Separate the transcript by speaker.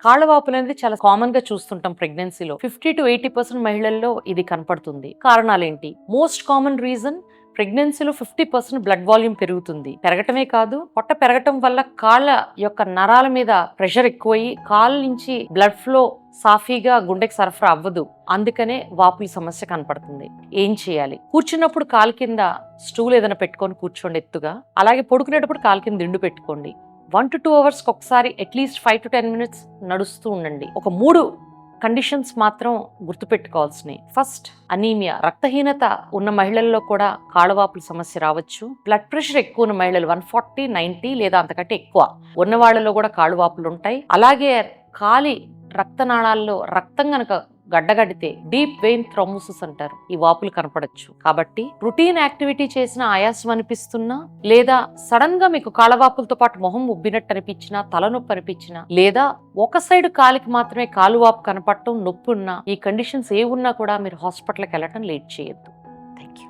Speaker 1: కాళ్ళవాపులు అనేది చాలా కామన్ గా చూస్తుంటాం ప్రెగ్నెన్సీలో. 50-80% మహిళల్లో ఇది కనపడుతుంది. కారణాలేంటి? మోస్ట్ కామన్ రీజన్, ప్రెగ్నెన్సీలో 50% బ్లడ్ వాల్యూమ్ పెరుగుతుంది. పెరగటమే కాదు, పొట్ట పెరగటం వల్ల కాళ్ళ యొక్క నరాల మీద ప్రెషర్ ఎక్కువయ్యి కాళ్ళ నుంచి బ్లడ్ ఫ్లో సాఫీగా గుండెకి సరఫరా అవ్వదు. అందుకనే వాపుల సమస్య కనపడుతుంది. ఏం చేయాలి? కూర్చున్నప్పుడు కాలు కింద స్టూల్ ఏదైనా పెట్టుకొని కూర్చోండి ఎత్తుగా. అలాగే పడుకునేటప్పుడు కాలు కింద దిండు పెట్టుకోండి. 1 to 2 hours ఒకసారి అట్లీస్ట్ 5 to 10 minutes నడుస్తూ ఉండండి. ఒక 3 కండిషన్స్ మాత్రం గుర్తుపెట్టుకోవాల్సినవి. ఫస్ట్, అనీమియా, రక్తహీనత ఉన్న మహిళల్లో కూడా కాళ్ళవాపుల సమస్య రావచ్చు. బ్లడ్ ప్రెషర్ ఎక్కువ ఉన్న మహిళలు 140-90 లేదా అంతకంటే ఎక్కువ ఉన్న వాళ్ళలో కూడా కాళ్ళవాపులు ఉంటాయి. అలాగే కాలి రక్తనాళాల్లో రక్తం గనక గడ్డగడితే డీప్ వెయిన్ థ్రోంబోసిస్ అంటారు, ఈ వాపులు కనపడచ్చు. కాబట్టి రొటీన్ యాక్టివిటీ చేసిన ఆయాసం అనిపిస్తున్నా, లేదా సడన్ గా మీకు కాళ్ళవాపులతో పాటు మొహం ఉబ్బినట్టు అనిపించినా, తలనొప్పి అనిపించినా, లేదా ఒక సైడ్ కాలికి మాత్రమే కాలువాపు కనపడటం, నొప్పి ఉన్నా, ఈ కండిషన్స్ ఏ ఉన్నా కూడా మీరు హాస్పిటల్కి వెళ్ళటం లేట్ చేయొద్దు. Thank you.